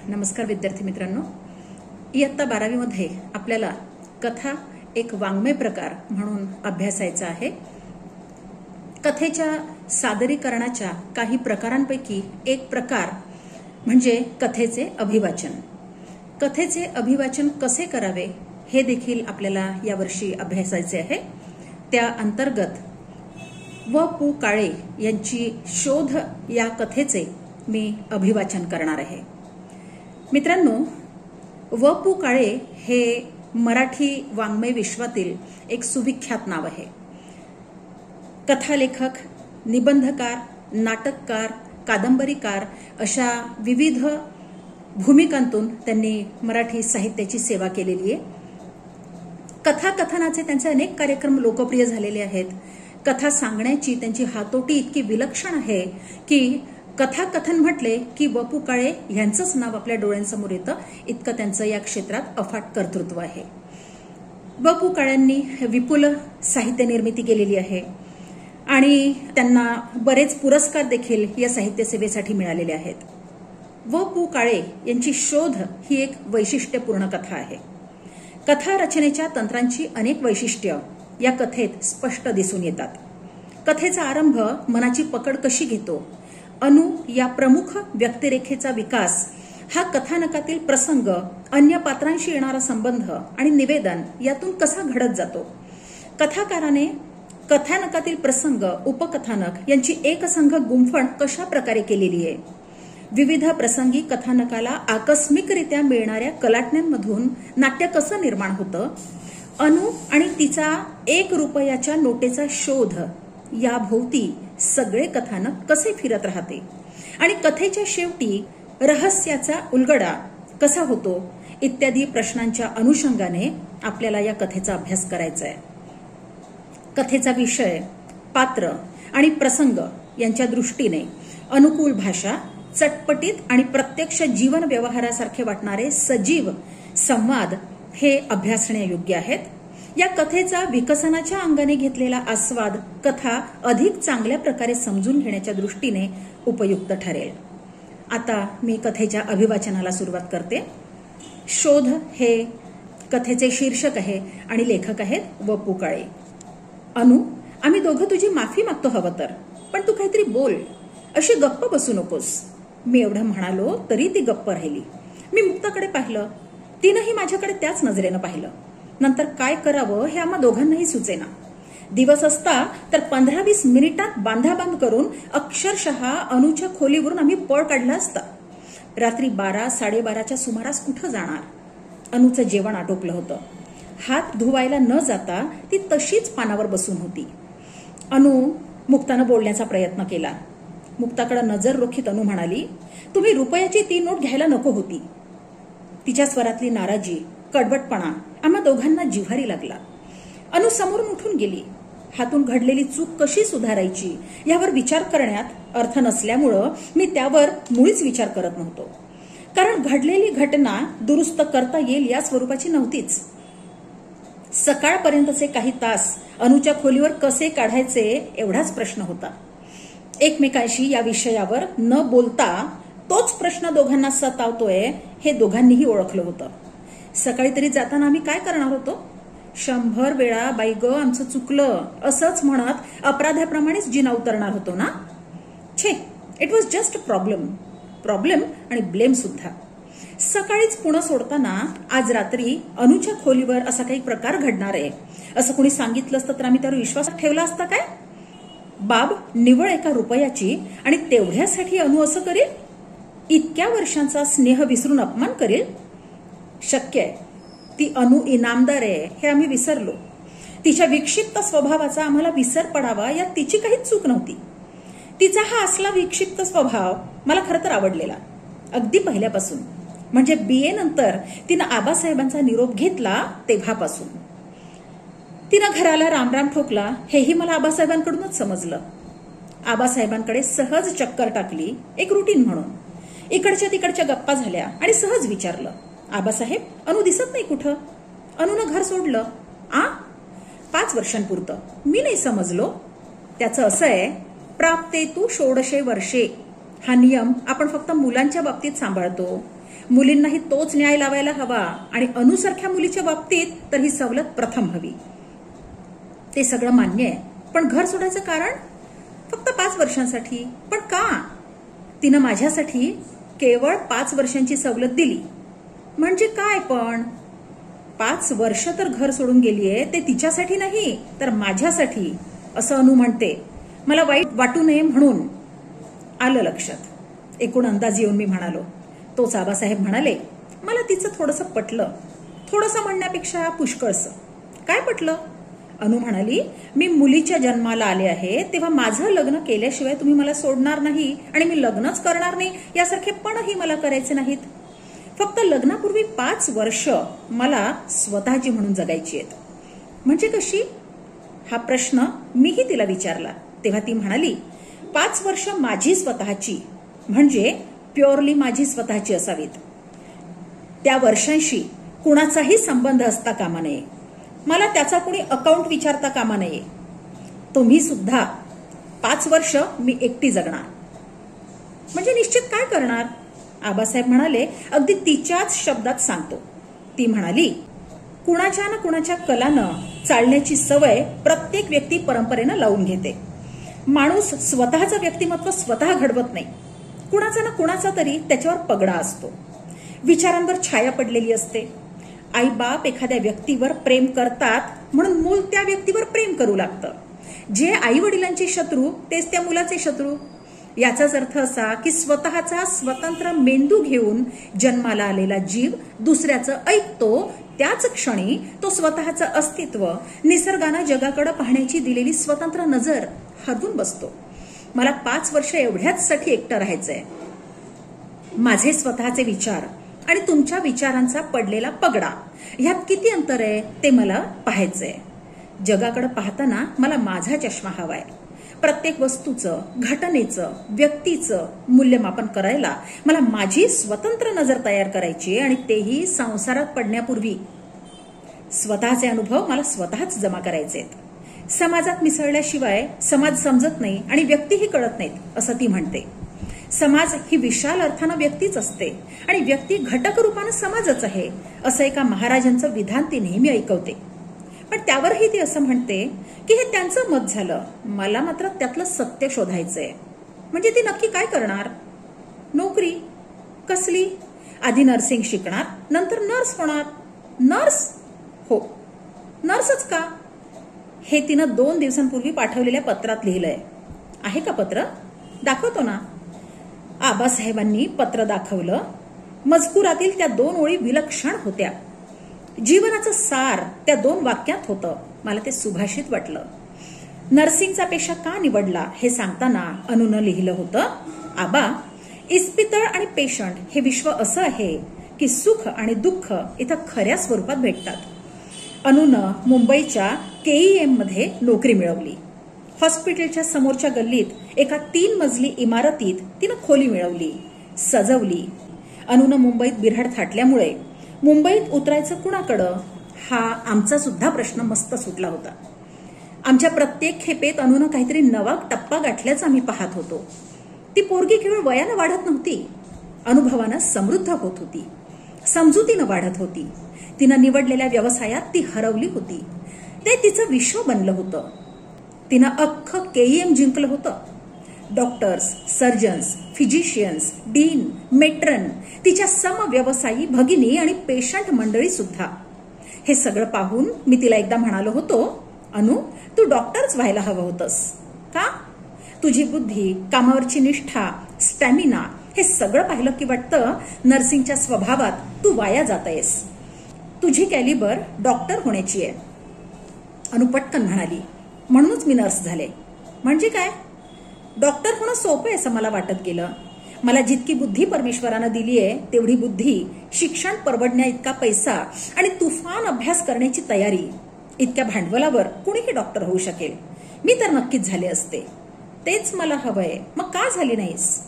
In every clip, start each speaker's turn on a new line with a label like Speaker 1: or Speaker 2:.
Speaker 1: नमस्कार विद्यार्थी मित्रांनो, इयत्ता 12वी मध्ये आपल्याला कथा एक वाङ्मय प्रकार म्हणून अभ्यासायचा आहे। कथेच्या सादरीकरणाच्या काही प्रकारांपैकी एक प्रकार म्हणजे कथेचे अभिवाचन। कथेचे अभिवाचन कसे करावे हे देखील आपल्याला यावर्षी अभ्यासायचे आहे। त्या अंतर्गत व पु काळे यांची शोध या कथेचे मी अभिवाचन करणार आहे। मित्रांनो, व पु काळे हे मराठी वाङ्मय विश्वातील एक सुविख्यात नाव आहे। कथालेखक, निबंधकार, नाटककार, कादंबरीकार अशा विविध भूमिकांतून त्यांनी मराठी साहित्याची सेवा केलेली आहे। कथाकथनाचे त्यांचे अनेक कार्यक्रम लोकप्रिय झालेले आहेत। कथा सांगण्याची त्यांची हातोटी इतकी विलक्षण आहे की कथाकथन म्हटले की व पु काळे यांचंच नाव आपल्या डोळ्यांसमोर येतं, इतकं त्यांचं या क्षेत्रात अफाट कर्तृत्व आहे। व पु काळ्यांनी विपुल साहित्य निर्मिती केलेली आहे आणि त्यांना बरेच पुरस्कार देखील या साहित्य सेवेसाठी मिळालेले आहेत। व पु काळे यांची शोध ही एक वैशिष्ट्यपूर्ण कथा आहे। कथा रचनेच्या तंत्रांची अनेक वैशिष्ट्य या कथेत स्पष्ट दिसून येतात। कथेचा आरंभ मनाची पकड कशी घेतो, अनु या प्रमुख व्यक्तिरेखेचा विकास, हा कथानकातील प्रसंग, अन्य पात्रांशी येणारा संबंध आणि निवेदन यातून कसा घडत जातो। कथाकाराने कथानकातील प्रसंग, उपकथानक यांची एकसंघ गुंफण कशा प्रकारे केलेली आहे। विविध प्रसंगी कथानकाला आकस्मिकरित्या मिळणाऱ्या कलाटण्यांमधून नाट्य कसं निर्माण होतं। अनु आणि तिचा 1 रुपयाच्या नोटेचा शोध या भोवती सगळे कथानक कसे फिरत राहते आणि कथेच्या शेवटी रहस्याचा उलगडा कसा होतो इत्यादी प्रश्नांच्या अनुषंगाने आपल्याला या कथेचा अभ्यास करायचा आहे। कथेचा विषय, पात्र आणि प्रसंग यांच्या दृष्टीने अनुकूल भाषा, चटपटीत आणि प्रत्यक्ष जीवन व्यवहारासारखे वाटणारे सजीव संवाद हे अभ्यासण्यायोग्य आहेत। या कथेचा विकसनाच्या अंगाने घेतलेला आस्वाद कथा अधिक चांगल्या प्रकारे समजून घेण्याच्या दृष्टीने उपयुक्त ठरेल। आता मी कथेच्या अभिवाचनाला सुरुवात करते। शोध हे कथेचे शीर्षक आहे आणि लेखक आहेत व पु काळे। अनु, आम्ही दोघं तुझी माफी मागतो हवं तर, पण तू काहीतरी बोल, अशी गप्प बसू नकोस। मी एवढं म्हणालो तरी ती गप्प राहिली। मी मुक्ताकडे पाहिलं, तिनंही माझ्याकडे त्याच नजरेनं पाहिलं। नंतर काय करावं हे आम्हा दोघांनाही सुचेना। दिवस असता तर 15-20 मिनिटात बांधाबांध करून अक्षरशः अनुच्या खोलीवरून आम्ही पळ काढला असता। रात्री 12-12:30च्या सुमारास कुठं जाणार। अनुचं जेवण आटोपलं होतं। हात धुवायला न जाता ती तशीच पानावर बसून होती। अनु मुक्तानं बोलण्याचा प्रयत्न केला। मुक्ताकडे नजर रोखीत अनु म्हणाली, तुम्ही रुपयाची ती नोट घ्यायला नको होती। तिच्या स्वरातली नाराजी, कडवटपणा आम्हा दोघांना जिव्हारी लागला। अनु समोरून उठून गेली। हातून घडलेली चूक कशी सुधारायची यावर विचार करण्यात अर्थ नसल्यामुळं मी त्यावर मुळीच विचार करत नव्हतो, कारण घडलेली घटना दुरुस्त करता येईल या स्वरूपाची नव्हतीच। सकाळपर्यंतचे काही तास अनुच्या खोलीवर कसे काढायचे एवढाच प्रश्न होता। एकमेकांशी या विषयावर न बोलता तोच प्रश्न दोघांना सतावतोय हे दोघांनीही ओळखलं होतं। सकाळी तरी जाताना आम्ही काय करणार होतो, 100 वेळा बाई ग आमचं चुकलं असंच म्हणत अपराधाप्रमाणेच जिना उतरणार होतो ना। छे, इट वॉज जस्ट प्रॉब्लेम आणि ब्लेम सुद्धा। सकाळीच पुणे सोडताना आज रात्री अनुच्या खोलीवर असा काही प्रकार घडणार आहे असं कोणी सांगितलं असतं तर आम्ही त्यावर विश्वास ठेवला असता काय। बाब निव्वळ 1 रुपयाची आणि तेवढ्यासाठी अनु असं करेल, इतक्या वर्षांचा स्नेह विसरून अपमान करेल। शक्य आहे, ती अनु इनामदार आहे हे आम्ही विसरलो। तिच्या विक्षिप्त स्वभावाचा आम्हाला विसर पडावा यात तिची काहीच चूक नव्हती। तिचा हा असला विक्षिप्त स्वभाव मला खरं तर आवडलेला, अगदी पहिल्यापासून, म्हणजे BA नंतर तिनं आबासाहेबांचा निरोप घेतला तेव्हापासून। तिनं घराला रामराम ठोकला हेही मला आबासाहेबांकडूनच समजलं। आबासाहेबांकडे सहज चक्कर टाकली, एक रुटीन म्हणून। इकडच्या तिकडच्या गप्पा झाल्या आणि सहज विचारलं, आबासाहेब अनु दिसत नाही कुठं। अनुनं घर सोडलं। 5 वर्षांपुरतं। मी नाही समजलो। त्याचं असं आहे, प्राप्तेतु 16 वर्षे हा नियम आपण फक्त मुलांच्या बाबतीत सांभाळतो, मुलींनाही तोच न्याय लावायला हवा आणि अनुसारख्या मुलीच्या बाबतीत तर ही सवलत प्रथम हवी. ते सगळं मान्य आहे, पण घर सोडायचं कारण फक्त 5 वर्षांसाठी. पण का? तिनं माझ्यासाठी केवळ 5 वर्षांची सवलत दिली. म्हणजे काय? पण 5 वर्ष तर घर सोडून गेलीये ते तिच्यासाठी नाही तर माझ्यासाठी, असं अनु म्हणते. मला वाईट वाटू नये म्हणून. आलं लक्षात. एकूण अंदाज येऊन मी म्हणालो. तोच आबासाहेब म्हणाले, मला तिचं थोडंसं पटलं. थोडंसं म्हणण्यापेक्षा पुष्कळसं. काय पटलं? अनु म्हणाली, मी मुलीच्या जन्माला आले आहे तेव्हा माझं लग्न केल्याशिवाय तुम्ही मला सोडणार नाही आणि मी लग्नच करणार नाही यासारखे पणही मला करायचे नाहीत. फक्त लग्नापूर्वी 5 वर्ष मला स्वतःची म्हणून जगायची आहेत. म्हणजे कशी? हा प्रश्न मीही तिला विचारला. तेव्हा ती म्हणाली, 5 वर्ष माझी स्वतःची म्हणजे प्युअरली माझी स्वतःची असावीत. त्या वर्षांशी कुणाचाही संबंध असता कामा नये. मला त्याचा कुणी अकाउंट विचारता कामा नये. तुम्ही सुद्धा 5 वर्ष मी एकटी जगणार. म्हणजे निश्चित काय करणार? आबासाहेब म्हणाले, अगदी तिच्याच शब्दात सांगतो. ती म्हणाली, कुणाच्या ना कुणाच्या कलानं चालण्याची सवय प्रत्येक व्यक्ती परंपरेनं लावून घेते. माणूस स्वतःचं व्यक्तिमत्व स्वतः घडवत नाही. कुणाचा ना कुणाचा तरी त्याच्यावर पगडा असतो. विचारांवर छाया पडलेली असते. आई बाप एखाद्या व्यक्तीवर प्रेम करतात म्हणून मूल त्या व्यक्तीवर प्रेम करू लागतं. जे आई वडिलांचे शत्रू तेच त्या मुलाचे शत्रू. याचाच अर्थ असा की स्वतःचा स्वतंत्र मेंदू घेऊन जन्माला आलेला जीव दुसऱ्याचं ऐकतो त्याच क्षणी तो स्वतःचं अस्तित्व, निसर्गानं जगाकडे पाहण्याची दिलेली स्वतंत्र नजर हरवून बसतो. मला 5 वर्ष एवढ्याचसाठी एकटं राहायचंय. माझे स्वतःचे विचार आणि तुमच्या विचारांचा पडलेला पगडा ह्यात किती अंतर आहे ते मला पाहायचंय. जगाकडे पाहताना मला माझा चष्मा हवाय. प्रत्येक वस्तूचं, घटनेचं, व्यक्तीचं मूल्यमापन करायला मला माझी स्वतंत्र नजर तयार करायची आणि तेही संसारात पडण्यापूर्वी. स्वतःचे अनुभव मला स्वतःच जमा करायचेत. समाजात मिसळल्याशिवाय समाज समजत नाही आणि व्यक्तीही कळत नाहीत असं ती म्हणते. समाज ही विशाल अर्थानं व्यक्तीच असते आणि व्यक्ती घटक रूपानं समाजच आहे असं एका महाराजांचं विधान ती नेहमी ऐकवते. पण त्यावरही ती असं म्हणते की हे त्यांचं मत झालं, मला मात्र त्यातलं सत्य शोधायचंय. म्हणजे ती नक्की काय करणार? नोकरी कसली? आधी नर्सिंग शिकणार, नंतर नर्स होणार. नर्स? हो, नर्सच का? हे तिनं 2 दिवसांपूर्वी पाठवलेल्या पत्रात लिहिलंय. आहे का पत्र? दाखवतो ना. आबासाहेबांनी पत्र दाखवलं. मजकुरातील त्या 2 ओळी विलक्षण होत्या. जीवनाचं सार त्या 2 वाक्यात होतं. मला ते सुभाषित वाटलं. नर्सिंगचा पेशा का निवडला हे सांगताना अनुनं लिहिलं होतं, आबा, इस्पितळ आणि पेशंट हे विश्व असं आहे की सुख आणि दुःख इथं खऱ्या स्वरूपात भेटतात. अनुनं मुंबईच्या KEM मध्ये नोकरी मिळवली. हॉस्पिटलच्या समोरच्या गल्लीत एका 3 मजली इमारतीत तिनं खोली मिळवली, सजवली. अनुनं मुंबईत बिऱ्हाड थाटल्यामुळे मुंबईत उतरायचं कुणाकडं हा आमचा सुद्धा प्रश्न मस्त सुटला होता. आमच्या प्रत्येक खेपेत अनुनं काहीतरी नवा टप्पा गाठल्याचं आम्ही पाहत होतो. ती पोरगी केवळ वयानं वाढत नव्हती, अनुभवानं समृद्ध होत होती, समजुतीनं वाढत होती. तिनं निवडलेल्या व्यवसायात ती हरवली होती. ते तिचं विश्व बनलं होतं. तिनं अख्खं KEM जिंकलं होतं. Doctors, surgeons, physicians, dean, matron, तिच्या समव्यवसायी भगिनी आणि पेशंट मंडळी सुद्धा. हे सगळं पाहून मी तिला एकदा म्हणालो होतो, अनु, तू डॉक्टरच व्हायला हवं होतंस. का? तुझी बुद्धी, कामावरची निष्ठा, स्टॅमिना हे सगळं पाहिलं की वाटतं नर्सिंगच्या स्वभावात तू वाया जात आहेस. तुझी कॅलिबर डॉक्टर होण्याची आहे. अनु पटकन म्हणाली, म्हणूनच मी नर्स झाले. म्हणजे काय? डॉक्टर होणं सोपं आहे असं मला वाटत गेलं. मला जितकी बुद्धी परमेश्वरानं दिली आहे तेवढी बुद्धी, शिक्षण परवडण्या इतका पैसा आणि तुफान अभ्यास करण्याची तयारी, इतक्या भांडवलावर कुणीही डॉक्टर होऊ शकेल. मी तर नक्कीच झाले असते. तेच मला हवंय. मग का झाली नाहीस?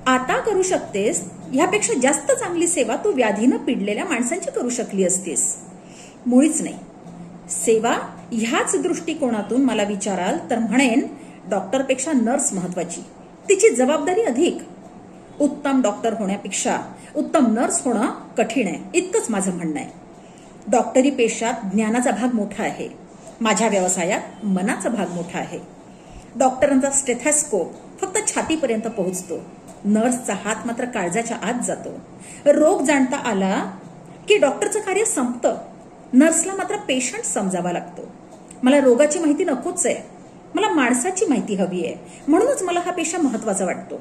Speaker 1: आता करू शकतेस ह्यापेक्षा जास्त चांगली सेवा तू व्याधीनं पिडलेल्या माणसांची करू शकली असतीस. मुळीच नाही. सेवा ह्याच दृष्टिकोनातून मला विचाराल तर म्हणेन डॉक्टरपेक्षा नर्स महत्वाची, तिची जबाबदारी अधिक. उत्तम डॉक्टर होण्यापेक्षा उत्तम नर्स होणं कठीण आहे, इतकंच माझं म्हणणं आहे. डॉक्टरी पेशात ज्ञानाचा भाग मोठा आहे, माझ्या व्यवसायात मनाचा भाग मोठा आहे. डॉक्टरांचा स्टेथोस्कोप फक्त छातीपर्यंत पोहोचतो, नर्सचा हात मात्र काळजाच्या आत जातो. रोग जाणता आला की डॉक्टरचं कार्य संपतं, नर्सला मात्र पेशंट समजावा लागतो. मला रोगाची माहिती नकोच आहे, मला माणसाची माहिती हवी आहे. म्हणूनच मला हा पेशा महत्वाचा वाटतो.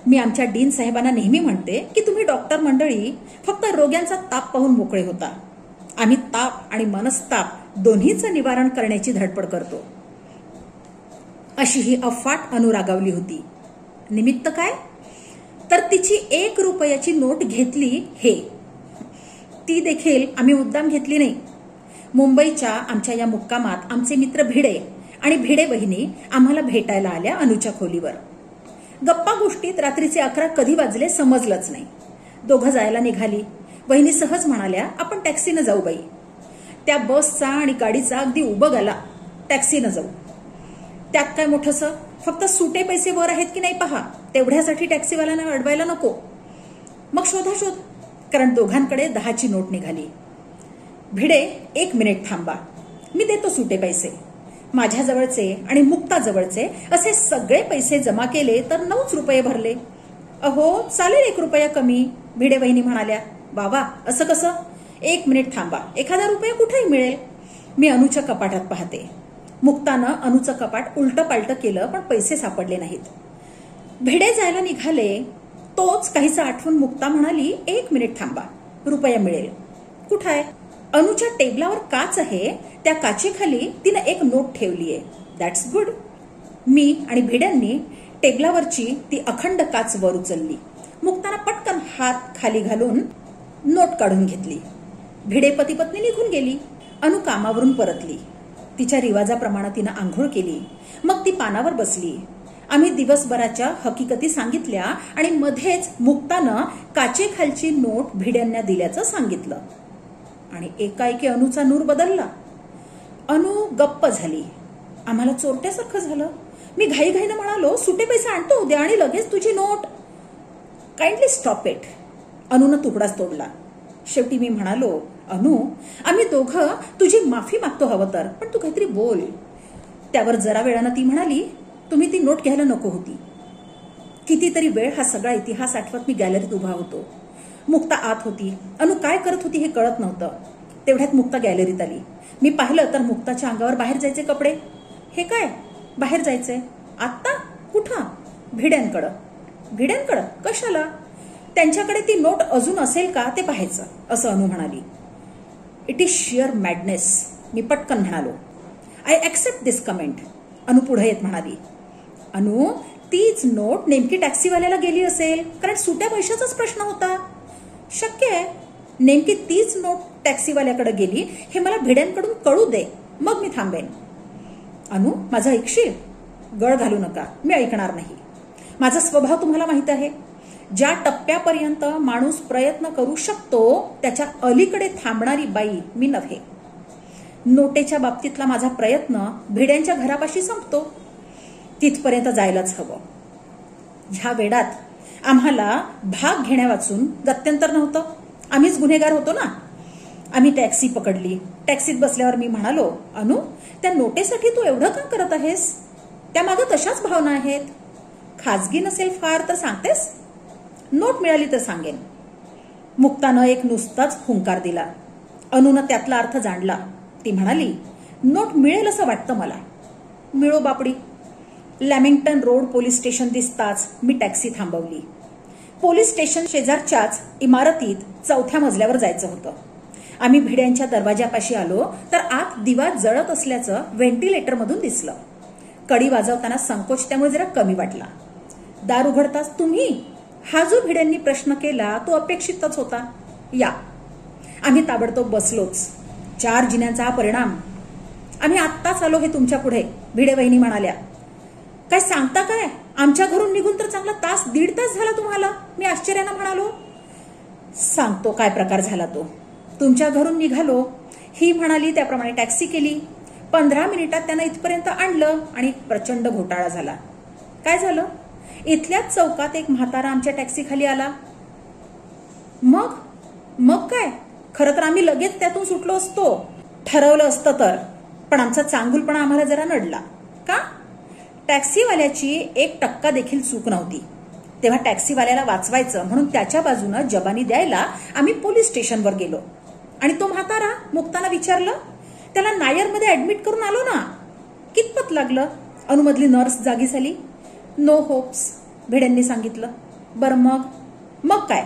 Speaker 1: मी आमच्या डीन साहेबांना नेहमी म्हणते की तुम्ही डॉक्टर मंडळी फक्त रोग्यांचा ताप पाहून मोकळे होता, आम्ही ताप आणि मनस्ताप दोन्हीचं निवारण करण्याची धडपड करतो. अशी ही अफाट अनुरागावली होती. निमित्त काय, तर तिची 1 रुपयाची नोट घेतली हे. ती देखील आम्ही मुद्दाम घेतली नाही. मुंबईच्या आमच्या या मुक्कामात आमचे मित्र भिडे आणि भिडे बहिणी आम्हाला भेटायला आल्या अनुच्या खोलीवर. गप्पा गोष्टीत रात्रीचे 11 कधी वाजले समजलंच नाही. दोघं जायला निघाली. बहिणी सहज म्हणाल्या, आपण टॅक्सीनं जाऊ बाई. त्या बसचा आणि गाडीचा अगदी उबग आला. टॅक्सीनं जाऊ. त्यात काय मोठंसं, फक्त सुटे पैसे वर आहेत की नाही पहा, तेवढ्यासाठी टॅक्सीवाल्यानं अडवायला नको. मग शोधाशोध, कारण दोघांकडे 10ची नोट निघाली. भिडे, 1 मिनिट थांबा, मी देतो सुटे पैसे. माझ्या जवळचे आणि मुक्ता जवळचे असे सगळे पैसे जमा केले तर 9 रुपये भरले. अहो चालेल 1 रुपया कमी, भिडे बहिणी म्हणाल्या. बाबा असं कसं, 1 मिनिट थांबा, एखादा रुपया कुठेही मिळेल. मी अनुच्या कपाटात पाहते. मुक्तानं अनुचं कपाट उलटं पालटं केलं पण पैसे सापडले नाहीत. भिडे जायला निघाले तोच काहीसं आठवून मुक्ता म्हणाली, 1 मिनिट थांबा, रुपया मिळेल. कुठं आहे? अनुच्या टेबलावर काच आहे, त्या काचेखाली तिनं 1 नोट ठेवलीये. That's good. मी आणि भिड्यांनी टेबलावरची ती अखंड काच वर उचलली. मुक्तानं पटकन हात खाली घालून नोट काढून घेतली. भिडे पती पत्नी निघून गेली. अनु कामावरून परतली. तिच्या रिवाजाप्रमाणे तिनं आंघोळ केली. मग ती पानावर बसली. आम्ही दिवसभराच्या हकीकती सांगितल्या आणि मध्येच मुक्तानं काचेखालची नोट भिड्यांना दिल्याचं सांगितलं. आणि एकाएकी अनुचा नूर बदलला. अनु गप्प झाली. आम्हाला चोरट्यासारखं झालं. मी घाईघाईनं म्हणालो, सुटे पैसे आणतो उद्या आणि लगेच तुझी नोट. Kindly stop it. अनुनं तुकडाच तोडला. शेवटी मी म्हणालो, अनु आम्ही दोघं तुझी माफी मागतो हवं तर, पण तू काहीतरी बोल. त्यावर जरा वेळानं ती म्हणाली, तुम्ही ती नोट घ्यायला नको होती. कितीतरी वेळ हा सगळा इतिहास आठवत मी गॅलरीत उभा होतो. मुक्ता आत होती. अनु काय करत होती हे कळत नव्हतं. तेवढ्यात मुक्ता गॅलरीत आली. मी पाहिलं तर मुक्ताच्या अंगावर बाहेर जायचे कपडे. हे काय, बाहेर जायचंय? आत्ता? कुठं? भिड्यांकडं. भिड्यांकडं कशाला? त्यांच्याकडे ती नोट अजून असेल का ते पाहायचं, असं अनु म्हणाली. इट इज शिअर मॅडनेस, मी पटकन म्हणालो. I accept this comment. अनु पुढे येत म्हणाली, अनु तीच नोट नेमकी टॅक्सीवाल्याला गेली असेल, कारण सुट्या पैशाचाच प्रश्न होता. शक्य आहे नेमकी तीच नोट टॅक्सीवाल्याकडे गेली हे मला भिड्यांकडून कळू दे, मग मी थांबेन. अनु माझं ऐकशील? गळ घालू नका, मी ऐकणार नाही. माझा स्वभाव तुम्हाला माहित आहे. ज्या टप्प्यापर्यंत माणूस प्रयत्न करू शकतो त्याच्या अलीकडे थांबणारी बाई मी नव्हे. नोटेच्या बाबतीतला माझा प्रयत्न भिड्यांच्या घरापाशी संपतो, तिथपर्यंत जायलाच हवं. ह्या वेडात आम्हाला भाग घेण्या वाचून गत्यंतर नव्हतं. आम्हीच गुन्हेगार होतो ना. आम्ही टॅक्सी पकडली. टॅक्सीत बसल्यावर मी म्हणालो, अनु त्या नोटेसाठी तू एवढं का करत आहेस? त्यामागं तशाच भावना आहेत. खाजगी नसेल फार तर सांगतेस? नोट मिळाली तर सांगेन. मुक्तानं एक नुसताच हुंकार दिला. अनुनं त्यातला अर्थ जाणला. ती म्हणाली, नोट मिळेल असं वाटतं मला. मिळो बापडी. लॅमिंग्टन रोड पोलीस स्टेशन दिसताच मी टॅक्सी थांबवली. पोलीस स्टेशन शेजारच्याच इमारतीत 4थ्या मजल्यावर जायचं होतं. आम्ही भिड्यांच्या दरवाजापाशी आलो तर आत दिवा जळत असल्याचं व्हेंटिलेटरमधून दिसलं. कडी वाजवताना संकोच त्यामुळे जरा कमी वाटला. दार उघडताच तुम्ही, हा जो भिड्यांनी प्रश्न केला तो अपेक्षितच होता. या. आम्ही ताबडतोब बसलोच. 4 जिन्यांचा हा परिणाम. आम्ही आत्ताच आलो हे तुमच्या पुढे, भिडे वहिनी म्हणाल्या. काय सांगता काय? आमच्या घरून निघून तर चांगला तास 1.5 तास झाला तुम्हाला, मी आश्चर्यानं म्हणालो. सांगतो काय प्रकार झाला तो. तुमच्या घरून निघालो, ही म्हणाली त्याप्रमाणे टॅक्सी केली. 15 मिनिटात त्यांना इथपर्यंत आणलं आणि प्रचंड घोटाळा झाला. काय झालं? इथल्याच चौकात एक म्हातारा आमच्या टॅक्सी खाली आला. मग मग काय, खरं तर आम्ही लगेच त्यातून सुटलो असतो, ठरवलं असतं तर. पण आमचा चांगुलपणा आम्हाला जरा नडला. का? टॅक्सीवाल्याची 1% देखील चूक नव्हती. तेव्हा टॅक्सीवाल्याला वाचवायचं म्हणून त्याच्या बाजूनं जबानी द्यायला आम्ही पोलीस स्टेशनवर गेलो. आणि तो म्हातारा मुक्ताना विचारलं, त्याला नायरमध्ये ऍडमिट करून आलो ना, कितपत लागलं? अनुमधली नर्स जागी झाली. नो होप्स, भिडेंनी सांगितलं. बरं मग? मग काय,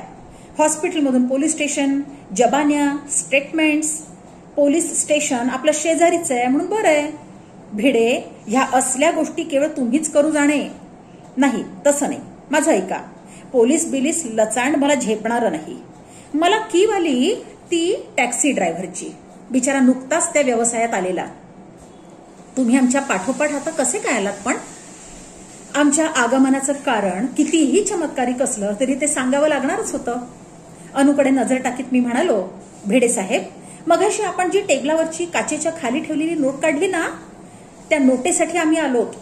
Speaker 1: हॉस्पिटलमधून पोलीस स्टेशन, जबान्या, स्टेटमेंट्स. पोलीस स्टेशन आपलं शेजारीच आहे म्हणून बरं आहे. भिडे, ह्या असल्या गोष्टी केवळ तुम्हीच करू जाणे. नाही, तसं नाही. माझं ऐका, पोलीस बिलीस लचांड मला झेपणार नाही. मला कीव आली ती टॅक्सी ड्रायव्हरची. बिचारा नुकताच त्या व्यवसायात आलेला. तुम्ही आमच्या पाठोपाठ आता कसे काय आलात? पण आमच्या आगमनाचं कारण कितीही चमत्कारिक असलं तरी ते सांगावं लागणारच होतं. अनुकडे नजर टाकीत मी म्हणालो, भिडे साहेब, मगाशी आपण जी टेबलावरची काचेच्या खाली ठेवलेली नोट काढली ना, त्या नोटेसाठी आम्ही आलोत.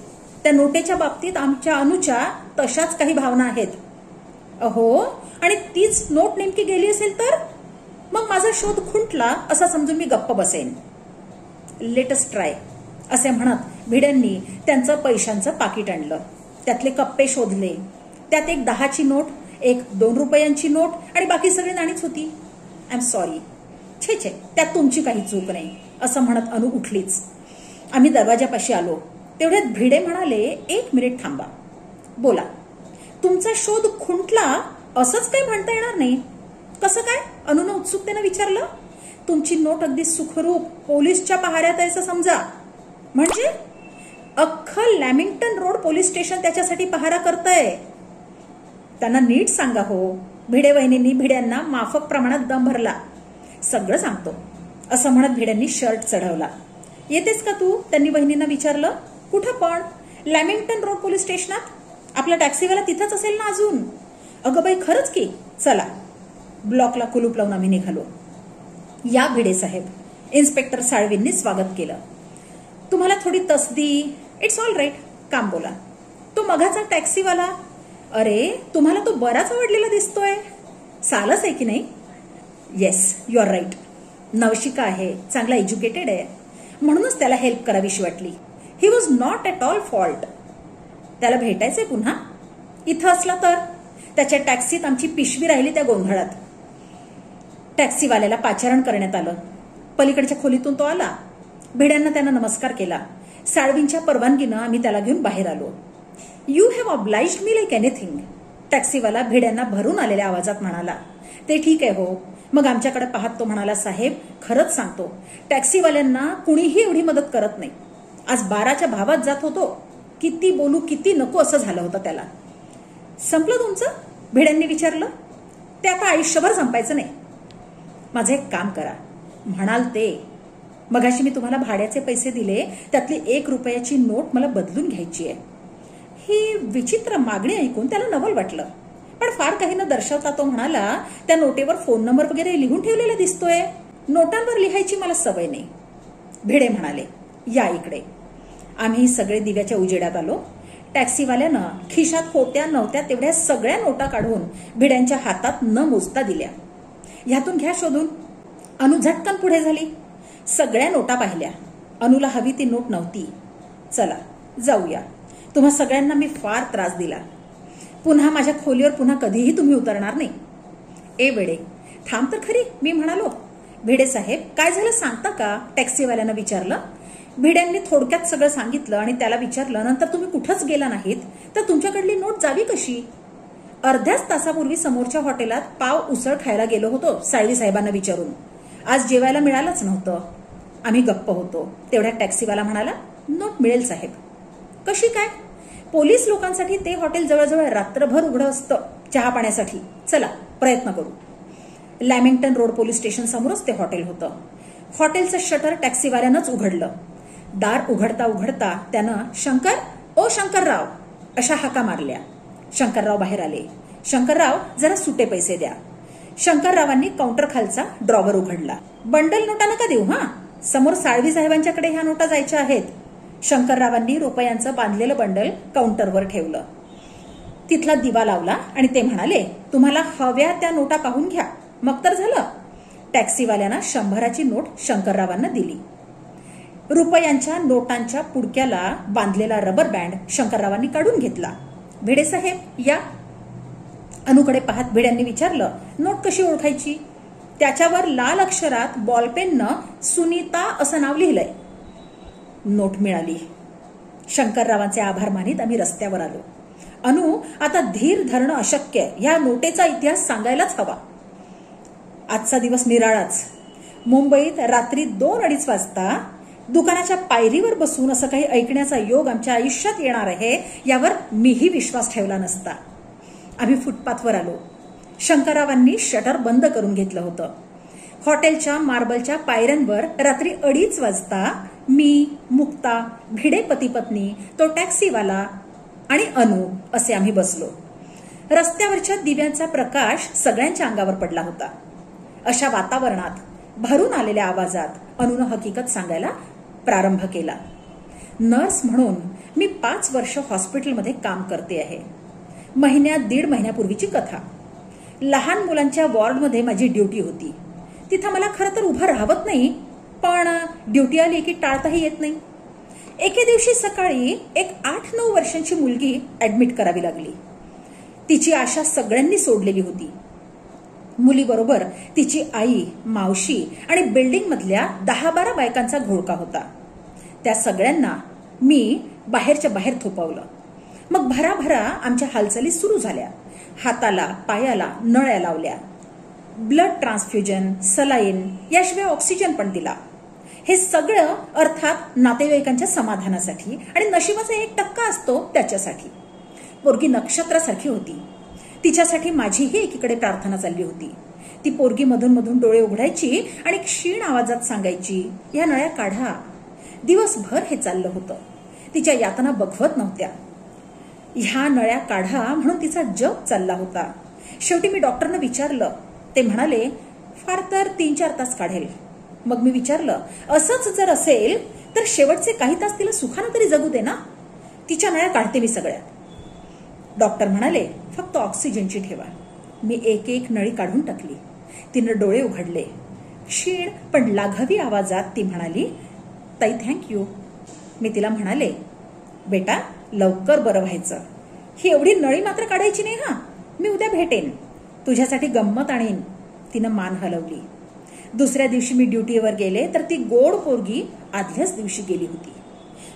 Speaker 1: त्या नोटेच्या बाबतीत आमच्या अनुच्या तशाच काही भावना आहेत. अहो, आणि तीच नोट नेमकी गेली असेल तर? मग माझा शोध खुंटला असं समजून मी गप्प बसेन. लेटस ट्राय, असे म्हणत भिड्यांनी त्यांचं पैशांचं पाकिट आणलं. त्यातले कप्पे शोधले. त्यात एक 10ची नोट, एक 2 रुपयांची नोट आणि बाकी सगळी नाणीच होती. I am sorry. छे छे, त्यात तुमची काही चूक नाही, असं म्हणत अनु उठलीच. आम्ही दरवाजापाशी आलो. तेवढ्यात भिडे म्हणाले, 1 मिनिट थांबा. बोला. तुमचा शोध खुंटला असंच काही म्हणता येणार नाही. कसं काय? अनुनं उत्सुकतेनं विचारलं. तुमची नोट अगदी सुखरूप पोलीसच्या पहाऱ्यात आहे असं समजा. म्हणजे अख्खं लॅमिंग्टन रोड पोलीस स्टेशन त्याच्यासाठी पहारा करतंय. त्यांना नीट सांगा हो. भिडे वहिनींनी भिड्यांना माफक प्रमाणात दम भरला. सगळं सांगतो, असं म्हणत भिड्यांनी शर्ट चढवला. येतेस का तू? त्यांनी वहिनींना विचारलं. कुठं पण? Lamington road police स्टेशनात. आपला टॅक्सीवाला तिथंच असेल ना अजून? अगं बाई, खरंच की. चला. ब्लॉकला कुलूप लावून आम्ही निघालो. या भिडे साहेब, इन्स्पेक्टर साळवींनी स्वागत केलं. तुम्हाला थोडी तसदी? It's all right. काम बोला. तो मघाचा टॅक्सीवाला, अरे तुम्हाला तो बराच आवडलेला दिसतोय. सालच आहे की नाही? Yes, you are right. नवशिका आहे, चांगला एज्युकेटेड आहे, म्हणूनच त्याला हेल्प करावीशी वाटली. He was not at all fault. त्याला भेटायचंय पुन्हा. इथं असला तर. त्याच्या टॅक्सीत आमची पिशवी राहिली त्या गोंधळात. टॅक्सीवाल्याला पाचारण करण्यात आलं. पलीकडच्या खोलीतून तो आला. भिड्यांना त्यानं नमस्कार केला. साळवींच्या परवानगीनं आम्ही त्याला घेऊन बाहेर आलो. You have obliged me like anything, टॅक्सीवाला भिड्यांना भरून आलेल्या आवाजात म्हणाला. ते ठीक आहे हो. मग आमच्याकडे पाहत तो म्हणाला, साहेब खरंच सांगतो, टॅक्सीवाल्यांना कुणीही एवढी मदत करत नाही. आज 12च्या भावात जात होतो. किती बोलू किती नको असं झालं होतं त्याला. संपलं तुमचं? भिड्यांनी विचारलं. ते आता आयुष्यभर संपायचं नाही. माझं एक काम करा. म्हणाल ते. मगाशी मी तुम्हाला भाड्याचे पैसे दिले, त्यातली 1 रुपयाची नोट मला बदलून घ्यायची आहे. ही विचित्र मागणी ऐकून त्याला नवल वाटलं. पण फार काही न दर्शवता तो म्हणाला, त्या नोटेवर फोन नंबर वगैरे लिहून ठेवलेला दिसतोय. नोटांवर लिहायची मला सवय नाही. भिडे म्हणाले, या इकडे. आम्ही सगळे दिव्याच्या उजेडात आलो. टॅक्सीवाल्यानं खिशात होत्या नव्हत्या तेवढ्या सगळ्या नोटा काढून भिड्यांच्या हातात न मोजता दिल्या. ह्यातून घ्या शोधून. अनु झटकन पुढे झाली. सगळ्या नोटा पाहिल्या. अनुला हवी ती नोट नव्हती. चला जाऊया. तुम्हा सगळ्यांना मी फार त्रास दिला. पुन्हा माझ्या खोलीवर पुन्हा कधीही तुम्ही उतरणार नाही. ए वेडे, थांब तर खरी, मी म्हणालो. भिडे साहेब, काय झालं सांगता का? टॅक्सीवाल्यानं विचारलं. भिड्यांनी थोडक्यात सगळं सांगितलं आणि त्याला विचारलं, नंतर तुम्ही कुठंच गेला नाहीत तर तुमच्याकडली नोट जावी कशी? अर्ध्याच तासापूर्वी समोरच्या हॉटेलात पाव उसळ खायला गेलो होतो साळवी साहेबांना विचारून. आज जेवायला मिळालंच नव्हतं. आम्ही गप्प होतो. तेवढ्या टॅक्सीवाला म्हणाला, नोट मिळेल साहेब. कशी काय? पोलीस लोकांसाठी ते हॉटेल जवळजवळ रात्रभर उघडं असतं चहा पाण्यासाठी. चला प्रयत्न करू. लॅमिंग्टन रोड पोलीस स्टेशन समोरच ते हॉटेल होतं. हॉटेलचं शटर टॅक्सीवाल्यानंच उघडलं. दार उघडता उघडता त्यानं, शंकर, ओ शंकरराव, अशा हाका मारल्या. शंकरराव बाहेर आले. शंकरराव, जरा सुटे पैसे द्या. शंकररावांनी काउंटर खालचा ड्रॉवर उघडला. बंडल नोटा नका देऊ हा. समोर साळवी साहेबांच्याकडे ह्या नोटा जायच्या आहेत. शंकररावांनी रुपयांचं बांधलेलं बंडल काउंटरवर ठेवलं. तिथला दिवा लावला आणि ते म्हणाले, तुम्हाला हव्या त्या नोटा पाहून घ्या. मग तर झालं. टॅक्सीवाल्यानं 100ची नोट शंकररावांना दिली. रुपयांच्या नोटांच्या पुडक्याला बांधलेला रबर बँड शंकररावांनी काढून घेतला. भिडे साहेब या. अनुकडे पाहत भिड्यांनी विचारलं, नोट कशी ओळखायची? त्याच्यावर लाल अक्षरात बॉलपेननं सुनीता असं नाव लिहिलंय. नोट मिळाली. शंकररावांचे आभार मानित आम्ही रस्त्यावर आलो. अनु, आता धीर धरणं अशक्य. या नोटेचा इतिहास सांगायलाच हवा. आजचा दिवस निराळाच. मुंबईत रात्री 2-2:30 वाजता दुकानाच्या पायरीवर बसून असं काही ऐकण्याचा योग आमच्या आयुष्यात येणार आहे यावर मीही विश्वास ठेवला नसता. आम्ही फुटपाथवर आलो. शंकररावांनी शटर बंद करून घेतलं होतं. हॉटेलच्या मार्बलच्या पायऱ्यांवर रात्री 2:30 वाजता मी, मुक्ता, भिडे पती पत्नी, तो टॅक्सीवाला आणि अनु असे आम्ही बसलो. रस्त्यावरच्या दिव्यांचा प्रकाश सगळ्यांच्या अंगावर पडला होता. अशा वातावरणात भरून आलेल्या आवाजात अनुनं हकीकत सांगायला प्रारंभ केला. नर्स म्हणून मी 5 वर्ष हॉस्पिटलमध्ये काम करते आहे. महिन्यात 1.5 महिन्यापूर्वीची कथा. लहान मुलांच्या वॉर्डमध्ये माझी ड्युटी होती. तिथं मला खरं तर उभं राहवत नाही, पण ड्युटी आली की टाळताही येत नाही. एके दिवशी सकाळी एक 8-9 वर्षांची मुलगी ऍडमिट करावी लागली. तिची आशा सगळ्यांनी सोडलेली होती. मुलीबरोबर तिची आई, मावशी आणि बिल्डिंग मधल्या 10-12 बायकांचा घोळका होता. त्या सगळ्यांना मी बाहेरच्या बाहेर थोपवलं. मग भराभरा आमच्या हालचाली सुरू झाल्या. हाताला पायाला नळ्या लावल्या. ब्लड ट्रान्सफ्युजन, सलाईन, याशिवाय ऑक्सिजन पण दिला. हे सगळं अर्थात नातेवाईकांच्या समाधानासाठी आणि नशिबाचा 1% असतो त्याच्यासाठी. पोरगी नक्षत्रासारखी होती. तिच्यासाठी माझीही एकीकडे प्रार्थना चालली होती. ती पोरगी मधून मधून डोळे उघडायची आणि क्षीण आवाजात सांगायची, या नळ्या काढा. दिवसभर हे चाललं होतं. तिच्या यातना बघवत नव्हत्या. ह्या नळ्या काढा म्हणून तिचा जप चालला होता. शेवटी मी डॉक्टरनं विचारलं. ते म्हणाले, फार तर 3-4 तास काढेल. मग मी विचारलं, असंच जर असेल तर शेवटचे काही तास तिला सुखानं तरी जगू दे ना. तिच्या नळ्या काढते मी सगळ्या. डॉक्टर म्हणाले, फक्त ऑक्सिजनची ठेवा. मी एक नळी काढून टाकली. तिनं डोळे उघडले. क्षीण पण लाघवी आवाजात ती म्हणाली, ताई थँक्यू. मी तिला म्हणाले, बेटा लवकर बरं व्हायचं. ही एवढी नळी मात्र काढायची नाही हा. मी उद्या भेटेन. तुझ्यासाठी गंमत आणीन. तिनं मान हलवली. दुसऱ्या दिवशी मी ड्युटीवर गेले तर ती गोड पोरगी आदल्याच दिवशी गेली होती.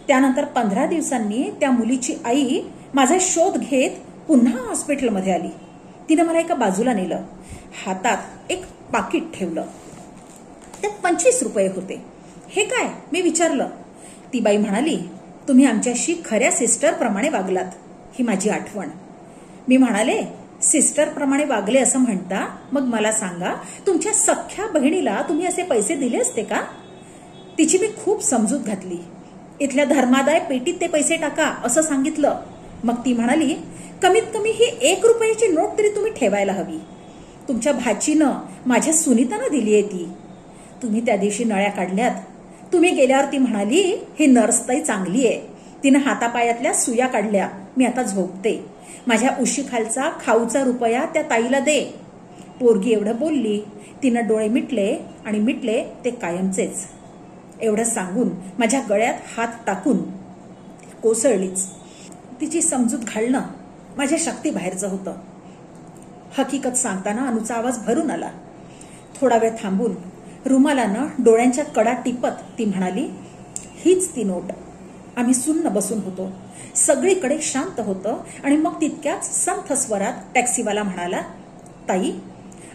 Speaker 1: त्यानंतर 15 दिवसांनी त्या मुलीची आई माझा शोध घेत पुन्हा हॉस्पिटलमध्ये आली. तिनं मला एका बाजूला नेलं. हातात एक पाकिट ठेवलं. त्यात 25 रुपये होते. हे काय? मी विचारलं. ती बाई म्हणाली, तुम्ही आमच्याशी खऱ्या सिस्टरप्रमाणे वागलात. ही माझी आठवण. मी म्हणाले, सिस्टरप्रमाणे वागले असं म्हणता? मग मला सांगा, तुमच्या सख्ख्या बहिणीला तुम्ही असे पैसे दिले असते का? तिची मी खूप समजूत घातली. इथल्या धर्मादाय पेटीत ते पैसे टाका असं सांगितलं. मग ती म्हणाली, कमीत कमी ही 1 रुपयाची नोट तरी तुम्ही ठेवायला हवी. तुमच्या भाचीनं माझ्या सुनीतानं दिली आहे ती. तुम्ही त्या दिवशी नळ्या काढल्यात. तुम्ही गेल्यावर ती म्हणाली, ही नर्सताई चांगली आहे. तिनं हातापायातल्या सुया काढल्या. मी आता झोपते. माझ्या उशीखालचा खाऊचा रुपया त्या ताईला दे. पोरगी एवढं बोलली. तिनं डोळे मिटले आणि मिटले ते कायमचेच. एवढं सांगून माझ्या गळ्यात हात टाकून कोसळलीच. तिची समजूत घालणं माझ्या शक्तीबाहेरचं होतं. हकीकत सांगताना अनुचा आवाज भरून आला. थोडा वेळ थांबून रुमालानं डोळ्यांच्या कडा टिपत ती म्हणाली, हीच ती नोट. आम्ही सुन्न बसून होतो. सगळीकडे शांत होतं आणि मग तितक्याच संथ स्वरात टॅक्सीवाला म्हणाला, ताई,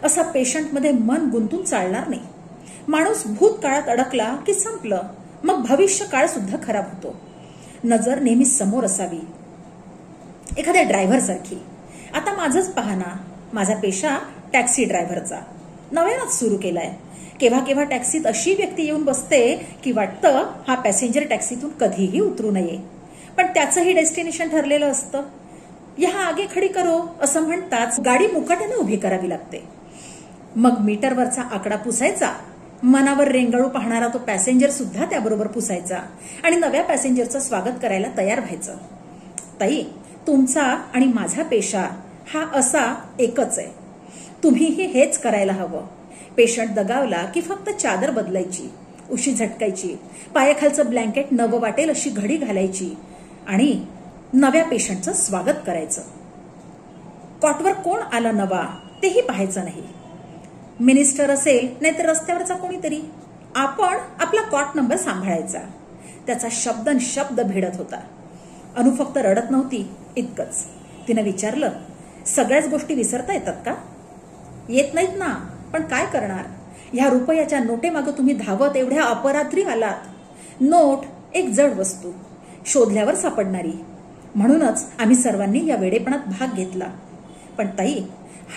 Speaker 1: असा पेशंटमध्ये मन गुंतून चालणार नाही. माणूस भूतकाळात अडकला की संपलं. मग भविष्य काळ सुद्धा खराब होतो. नजर नेहमी समोर असावी, एखाद्या ड्रायव्हरसारखी. आता माझंच पाहना. माझा पेशा टॅक्सी ड्रायव्हरचा नव्यानच सुरू केलाय. केव्हा केव्हा टॅक्सीत अशी व्यक्ती येऊन बसते की वाटतं हा पॅसेंजर टॅक्सीतून कधीही उतरू नये. पण त्याचंही डेस्टिनेशन ठरलेलं असतं. यहा आगे खडी करो असं म्हणताच गाडी मुकाट्याने उभी करावी लागते. मग मीटरवरचा आकडा पुसायचा. मनावर रेंगाळू पाहणारा तो पॅसेंजर सुद्धा त्याबरोबर पुसायचा आणि नव्या पॅसेंजरचं स्वागत करायला तयार व्हायचं. ताई, तुमचा आणि माझा पेशा हा असा एकच आहे. तुम्हीही हेच करायला हवं. पेशंट दगावला की फक्त चादर बदलायची, उशी झटकायची, पायाखालचं ब्लँकेट नवं वाटेल अशी घडी घालायची आणि नव्या पेशंटचं स्वागत करायचं. कॉटवर कोण आला नवा तेही पाहायचं नाही. मिनिस्टर असेल नाहीतर रस्त्यावरचा कोणीतरी, आपण आपला कॉट नंबर सांभाळायचा. त्याचा शब्द भिडत होता. अनु फक्त रडत नव्हती इतकंच. तिनं विचारलं, सगळ्याच गोष्टी विसरता येतात का? येत नाहीत ना, पण काय करणार? ह्या रुपयाच्या नोटेमागं तुम्ही धावत एवढ्या अपरात्री आलात. नोट एक जड वस्तू, शोधल्यावर सापडणारी. म्हणूनच आम्ही सर्वांनी या वेडेपणात भाग घेतला. पण ताई,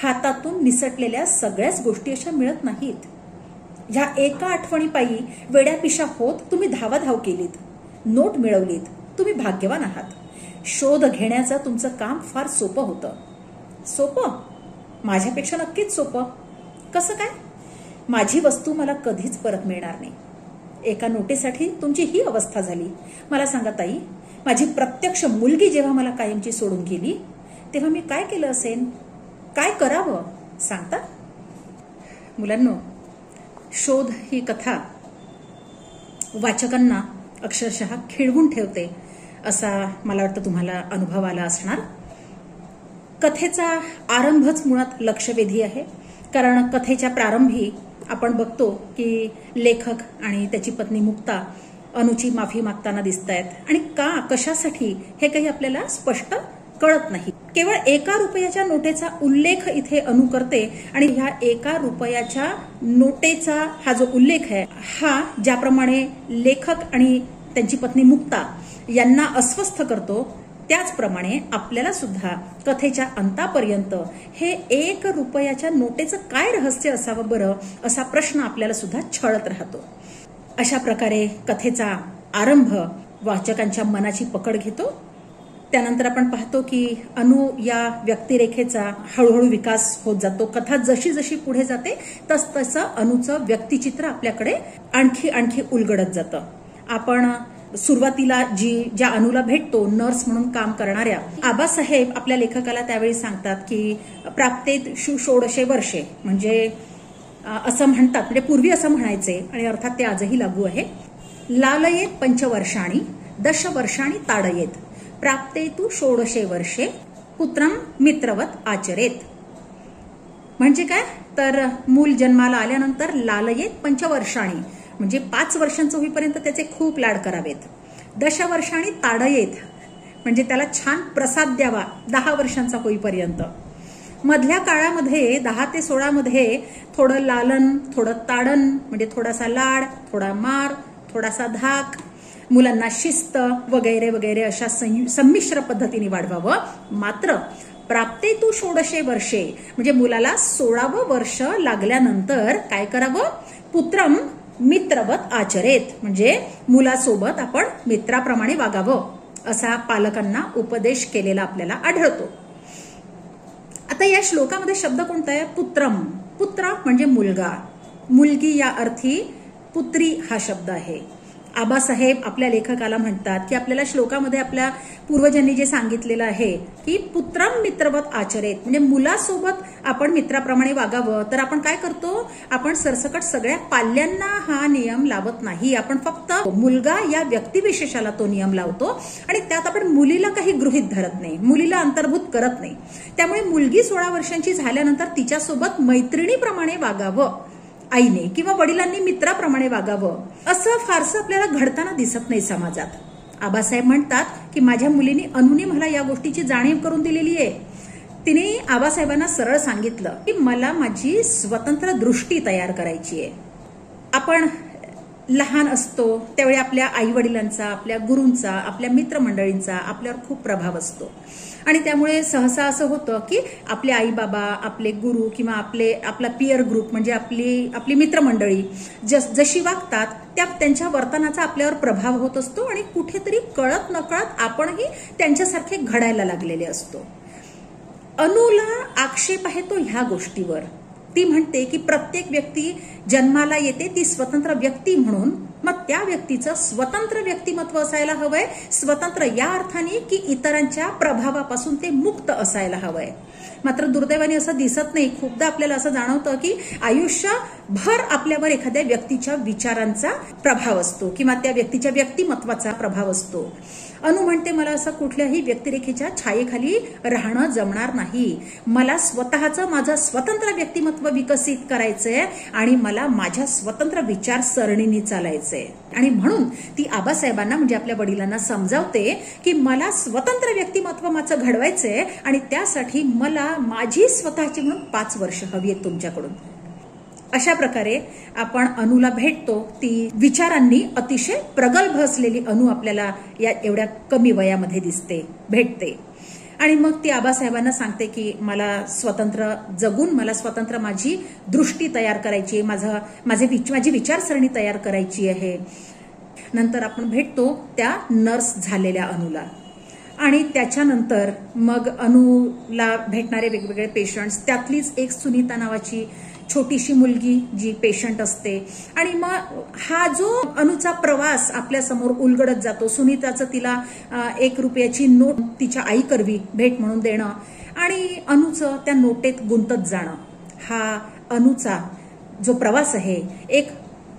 Speaker 1: हातातून निसटलेल्या सगळ्याच गोष्टी अशा मिळत नाहीत. ह्या एका आठवणीपायी वेड्यापिशा होत तुम्ही धावाधाव केलीत, नोट मिळवलीत. तुम्ही भाग्यवान आहात. शोध घेण्याचं तुमचं काम फार सोपं होतं. सोपं? माझ्यापेक्षा नक्कीच सोपं. कसं काय? माझी वस्तू मला कधीच परत मिळणार नाही. एका नोटेसाठी तुमची ही अवस्था झाली. मला सांगा ताई, माझी प्रत्यक्ष मुलगी जेव्हा मला कायमची सोडून गेली तेव्हा मी काय केलं असेल? काय करावं सांगता? मुलांनो, शोध ही कथा वाचकांना अक्षरशः खिळवून ठेवते असा मला वाटतं तुम्हाला अनुभव आला असणार. कथेचा आरंभच मुळात लक्षवेधी आहे. कारण कथेच्या प्रारंभी आपण बघतो की लेखक आणि त्याची पत्नी मुक्ता अनुची माफी मागताना दिसतायत. आणि का, कशासाठी हे काही आपल्याला स्पष्ट कळत नाही. केवळ एका रुपयाच्या नोटेचा उल्लेख इथे अनु करते आणि ह्या एका रुपयाच्या नोटेचा हा जो उल्लेख आहे हा ज्याप्रमाणे लेखक आणि त्यांची पत्नी मुक्ता यांना अस्वस्थ करतो, त्याचप्रमाणे आपल्याला सुद्धा कथेच्या अंतापर्यंत हे एक रुपयाच्या नोटेचं काय रहस्य असावं बरं असा प्रश्न आपल्याला सुद्धा छळत राहतो. अशा प्रकारे कथेचा आरंभ वाचकांच्या मनाची पकड घेतो. त्यानंतर आपण पाहतो की अनु या व्यक्तिरेखेचा हळूहळू विकास होत जातो. कथा जशी जशी पुढे जाते तसं अनुचं व्यक्तिचित्र आपल्याकडे आणखी आणखी उलगडत जातं. आपण सुरुवातीला ज्या अनुला भेटतो, नर्स म्हणून काम करणाऱ्या आबासाहेब आपल्या लेखकाला त्यावेळी सांगतात की प्राप्तेत 16 वर्षे, म्हणजे असं म्हणतात, म्हणजे पूर्वी असं म्हणायचे आणि अर्थात ते आजही लागू आहे. लालयेत पंचवर्षाणी दशवर्षाणी ताडयेत प्राप्तेतु 16 वर्षे पुत्रम मित्रवत आचरेत. म्हणजे काय तर मूल जन्माला आल्यानंतर लालयेत पंचवर्षाणी म्हणजे 5 वर्षांचं होईपर्यंत त्याचे खूप लाड करावेत. दशवर्षाणी ताडयेत म्हणजे त्याला छान प्रसाद द्यावा 10 वर्षांचा होईपर्यंत. मधल्या काळामध्ये 10 ते 16 मध्ये थोडं लालन, थोडं ताडण म्हणजे थोडासा लाड, थोडा मार, थोडासा धाक, मुलांना शिस्त वगैरे वगैरे अशा संमिश्र पद्धतीने वाढवावं. मात्र प्राप्तेतु 16 वर्षे म्हणजे मुलाला 16वं वर्ष लागल्यानंतर काय करावं? पुत्रम मित्रवत आचरेत म्हणजे मुलासोबत आपण मित्राप्रमाणे वागावं असा पालकांना उपदेश केलेला आपल्याला आढळतो. आता या श्लोकामध्ये शब्द कोणता आहे? पुत्रम. पुत्र म्हणजे मुलगा, मुलगी या अर्थी पुत्री हा शब्द आहे. आबासाहेब आपल्या लेखकाला म्हणतात की आपल्याला श्लोकामध्ये आपल्या पूर्वजांनी जे सांगितलेलं आहे की पुत्रम मित्रवत आचरेत म्हणजे मुलासोबत आपण मित्राप्रमाणे वागावं. तर आपण काय करतो? आपण सरसकट सगळ्या पाल्यांना हा नियम लावत नाही. आपण फक्त मुलगा या व्यक्तिविशेषाला तो नियम लावतो आणि त्यात आपण मुलीला काही गृहीत धरत नाही, मुलीला अंतर्भूत करत नाही. त्यामुळे मुलगी 16 वर्षांची झाल्यानंतर तिच्यासोबत मैत्रिणीप्रमाणे वागावं आईने किंवा वडिलांनी मित्राप्रमाणे वागावं असं फारसं आपल्याला घडताना दिसत नाही समाजात. आबासाहेब म्हणतात की माझ्या मुलीने अनुने मला या गोष्टीची जाणीव करून दिलेली आहे. तिने आबासाहेबांना सरळ सांगितलं की मला माझी स्वतंत्र दृष्टी तयार करायची आहे. आपण लहान असतो त्यावेळी आपल्या आई वडिलांचा, आपल्या गुरूंचा, आपल्या मित्रमंडळींचा आपल्यावर खूप प्रभाव असतो आणि त्यामुळे सहसा असं होतं की आपले आई बाबा, आपले गुरु किंवा आपला पियर ग्रुप म्हणजे आपली मित्रमंडळी जशी वागतात त्यांच्या वर्तनाचा आपल्यावर प्रभाव होत असतो आणि कुठेतरी कळत नकळत आपणही त्यांच्यासारखे घडायला लागलेले असतो. अनुला आक्षेप आहे तो ह्या गोष्टीवर. ती म्हणते की प्रत्येक व्यक्ती जन्माला येते ती स्वतंत्र व्यक्ती म्हणून, मग त्या व्यक्तीचं स्वतंत्र व्यक्तिमत्व असायला हवंय. स्वतंत्र या अर्थाने की इतरांच्या प्रभावापासून ते मुक्त असायला हवंय. मात्र दुर्दैवाने असं दिसत नाही. खूपदा आपल्याला असं जाणवतं की आयुष्यभर आपल्यावर एखाद्या व्यक्तीच्या विचारांचा प्रभाव असतो किंवा त्या व्यक्तीच्या व्यक्तिमत्वाचा प्रभाव असतो. अनु म्हणते मला असं कुठल्याही व्यक्तिरेखेच्या छायेखाली राहणं जमणार नाही. मला स्वतःचं माझं स्वतंत्र व्यक्तिमत्व विकसित करायचंय आणि मला माझ्या स्वतंत्र विचारसरणीने चालायचंय. आणि म्हणून ती आबासाहेबांना म्हणजे आपल्या वडिलांना समजावते की मला स्वतंत्र व्यक्तिमत्व माझं घडवायचंय आणि त्यासाठी मला माझी स्वतःची म्हणून 5 वर्ष हवी आहेत तुमच्याकडून. अशा प्रकारे आपण अनुला भेटतो. ती विचारांनी अतिशय प्रगल्भ असलेली अनु आपल्याला या एवढ्या कमी वयामध्ये दिसते, भेटते. आणि मग ती आबासाहेबांना सांगते की मला स्वतंत्र जगून मला स्वतंत्र माझी दृष्टी तयार करायची, माझी विचारसरणी तयार करायची आहे. नंतर आपण भेटतो त्या नर्स झालेल्या अनुला. आणि त्याच्यानंतर मग अनुला भेटणारे वेगवेगळे पेशंट्स, त्यातलीच एक सुनीता नावाची छोटीशी मुलगी जी पेशंट असते. आणि मग हा जो अनुचा प्रवास आपल्या समोर उलगडत जातो. सुनीताचं तिला 1 रुपयाची नोट तिच्या आई करवी भेट म्हणून देणं आणि अनुचं त्या नोटेत गुंतत जाणं, हा अनुचा जो प्रवास आहे. एक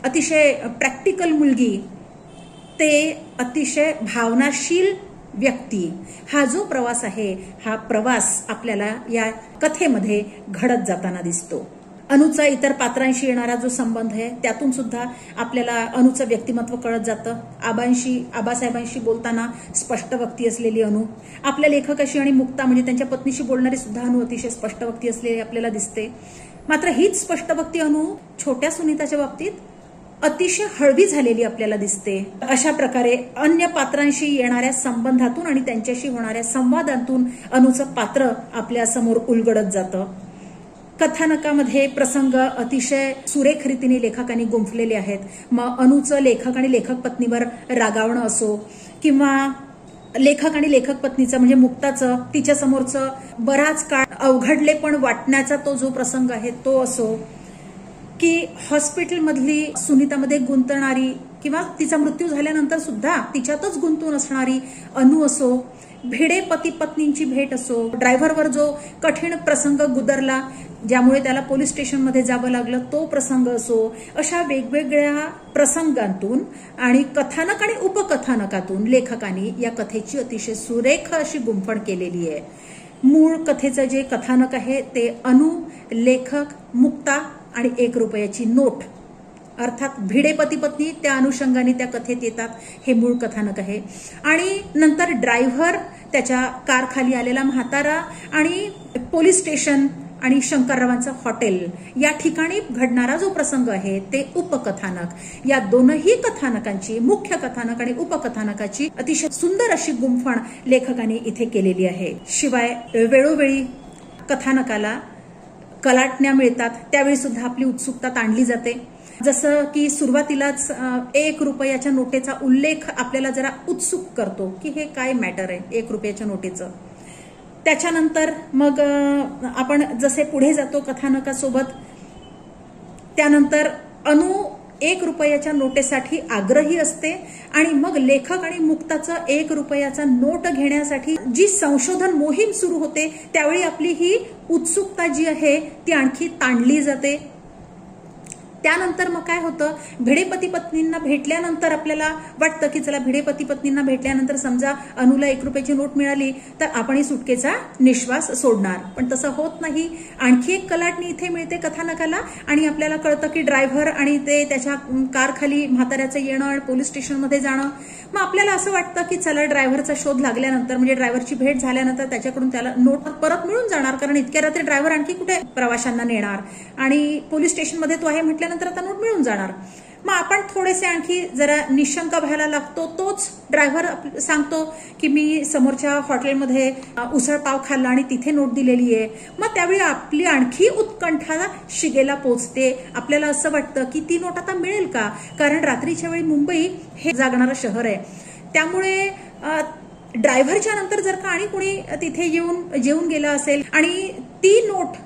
Speaker 1: अतिशय प्रॅक्टिकल मुलगी ते अतिशय भावनाशील व्यक्ती, हा जो प्रवास आहे हा प्रवास आपल्याला या कथेमध्ये घडत जाताना दिसतो. अनुचा इतर पात्रांशी येणारा जो संबंध आहे त्यातून सुद्धा आपल्याला अनुचं व्यक्तिमत्व कळत जातं. आबासाहेबांशी बोलताना स्पष्टवक्ती असलेली अनु, आपल्या लेखकाशी आणि मुक्ता म्हणजे त्यांच्या पत्नीशी बोलणारी सुद्धा अनु अतिशय स्पष्टवक्ती असलेली आपल्याला दिसते. मात्र हीच स्पष्टवक्ती अनु छोट्या सुनीताच्या बाबतीत अतिशय हळवी झालेली आपल्याला दिसते. अशा प्रकारे अन्य पात्रांशी येणाऱ्या संबंधातून आणि त्यांच्याशी होणाऱ्या संवादातून अनुचं पात्र आपल्या समोर उलगडत जातं. कथानकामध्ये प्रसंग अतिशय सुरेख रीतीने लेखकांनी गुंफलेले आहेत. मग अनुचं लेखक आणि लेखक पत्नीवर रागावणं असो किंवा लेखक आणि लेखक पत्नीचं म्हणजे मुक्ताचं तिच्या समोरचं बराच काळ अवघडले पण वाटण्याचा तो जो प्रसंग आहे तो असो, की हॉस्पिटलमधली सुनीतामध्ये गुंतणारी किंवा तिचा मृत्यू झाल्यानंतर सुद्धा तिच्यातच गुंतून असणारी अनु असो, भिडे पती पत्नींची भेट असो, ड्रायव्हरवर जो कठीण प्रसंग गुदरला ज्यामुळे त्याला पोलीस स्टेशनमध्ये जावं लागलं तो प्रसंग असो, अशा वेगवेगळ्या प्रसंगांतून आणि कथानक आणि उपकथानकातून लेखकांनी या कथेची अतिशय सुरेख अशी गुंफण केलेली आहे. मूळ कथेचं जे कथानक आहे ते अनु, लेखक, मुक्ता आणि 1 रुपयाची नोट अर्थात भिडे पती पत्नी त्या अनुषंगाने त्या कथेत येतात. हे मूळ कथानक आहे. आणि नंतर ड्रायव्हर, त्याच्या कार खाली आलेला म्हातारा आणि पोलीस स्टेशन आणि शंकररावांचं हॉटेल या ठिकाणी घडणारा जो प्रसंग आहे ते उपकथानक. या दोनही कथानकांची, मुख्य कथानक आणि उपकथानकाची अतिशय सुंदर अशी गुंफण लेखकांनी इथे केलेली आहे. शिवाय वेळोवेळी कथानकाला कलाटण्या मिळतात, त्यावेळी सुद्धा आपली उत्सुकता ताणली जाते. जसं की सुरुवातीलाच 1 रुपयाच्या नोटेचा उल्लेख आपल्याला जरा उत्सुक करतो की हे काय मॅटर आहे 1 रुपयाच्या नोटेचं. त्याच्यानंतर मग आपण जसे पुढे जातो कथानकासोबत, त्यानंतर अनु 1 रुपयाच्या नोटेसाठी आग्रही असते आणि मग लेखक आणि मुक्ताचं 1 रुपयाचा नोट घेण्यासाठी जी संशोधन मोहीम सुरू होते त्यावेळी आपली ही उत्सुकता जी आहे ती आणखी ताणली जाते. त्यानंतर मग काय होतं, भिडे पती पत्नींना भेटल्यानंतर आपल्याला वाटतं की चला भिडे पती पत्नींना भेटल्यानंतर समजा अनुला 1 रुपयाची नोट मिळाली तर आपणही सुटकेचा निश्वास सोडणार, पण तसं होत नाही. आणखी एक कलाटणी इथे मिळते कथानकाला आणि आपल्याला कळतं की ड्रायव्हर आणि ते त्याच्या कार खाली म्हाताऱ्याचं येणं आणि पोलीस स्टेशनमध्ये जाणं. मग आपल्याला असं वाटतं की चला ड्रायव्हरचा शोध लागल्यानंतर म्हणजे ड्रायव्हरची भेट झाल्यानंतर त्याच्याकडून त्याला नोट परत मिळून जाणार, कारण इतक्या रात्री ड्रायव्हर आणखी कुठे प्रवाशांना नेणार आणि पोलीस स्टेशनमध्ये तो आहे म्हटल्यानंतर आता नोट मिळून जाणार. मग आपण थोडेसे आणखी जरा निशंक व्हायला लागतो. तोच ड्रायव्हर सांगतो की मी समोरच्या हॉटेलमध्ये उसळ पाव खाल्ला आणि तिथे नोट दिलेली आहे. मग त्यावेळी आपली आणखी उत्कंठा शिगेला पोचते. आपल्याला असं वाटतं की ती नोट आता मिळेल का, कारण रात्रीच्या वेळी मुंबई हे जागणारं शहर आहे. त्यामुळे ड्रायव्हरच्या नंतर जर का आणि कोणी तिथे येऊन जेवून गेलं असेल आणि ती नोट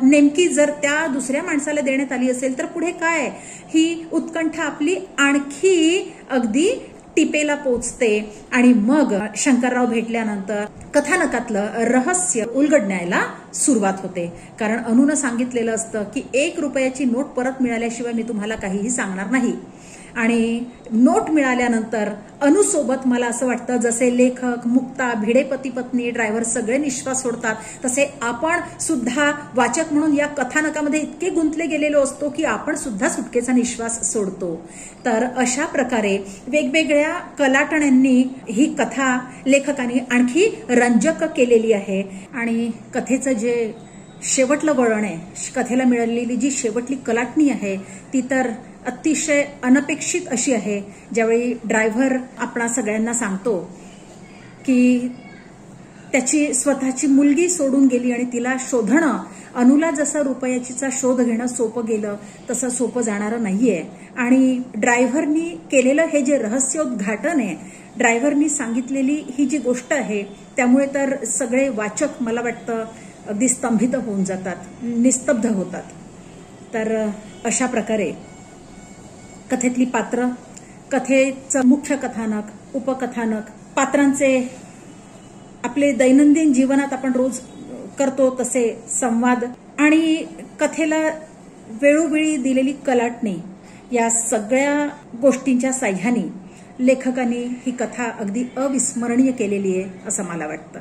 Speaker 1: नेमकी जर त्या दुसऱ्या माणसाला देण्यात आली असेल तर पुढे काय, ही उत्कंठा आपली आणखी अगदी टिपेला पोचते आणि मग शंकरराव भेटल्यानंतर कथानकातलं रहस्य उलगडण्याला सुरुवात होते. कारण अनुनं सांगितलेलं असतं की 1 रुपयाची नोट परत मिळाल्याशिवाय मी तुम्हाला काहीही सांगणार नाही. आणि नोट मिळाल्यानंतर अनुसोबत मला असं वाटतं जसे लेखक, मुक्ता, भिडे पती पत्नी, ड्रायव्हर सगळे निश्वास सोडतात, तसे आपण सुद्धा वाचक म्हणून या कथानकामध्ये इतके गुंतले गेलेलो असतो की आपण सुद्धा सुटकेचा निश्वास सोडतो. तर अशा प्रकारे वेगवेगळ्या कलाटण्यांनी ही कथा लेखकांनी आणखी रंजक केलेली आहे. आणि कथेचं जे शेवटलं वळण आहे, कथेला मिळालेली जी शेवटली कलाटणी आहे ती तर अतिशय अनपेक्षित अशी आहे. ज्यावेळी ड्रायव्हर आपणा सगळ्यांना सांगतो की त्याची स्वतःची मुलगी सोडून गेली आणि तिला शोधणं, अनुला जसं रुपयाचीचा शोध घेणं सोपं गेलं तसं सोपं जाणारं नाहीये. आणि ड्रायव्हरनी केलेलं हे जे रहस्योद्घाटन आहे, ड्रायव्हरनी सांगितलेली ही जी गोष्ट आहे, त्यामुळे तर सगळे वाचक मला वाटतं अगदी स्तंभित होऊन जातात, निस्तब्ध होतात. तर अशा प्रकारे कथेतली पात्र, कथेचं मुख्य कथानक, उपकथानक, पात्रांचे आपले दैनंदिन जीवनात आपण रोज करतो तसे संवाद आणि कथेला वेळोवेळी दिलेली कलाटणी, या सगळ्या गोष्टींच्या साह्याने लेखकांनी ही कथा अगदी अविस्मरणीय केलेली आहे असं मला वाटतं.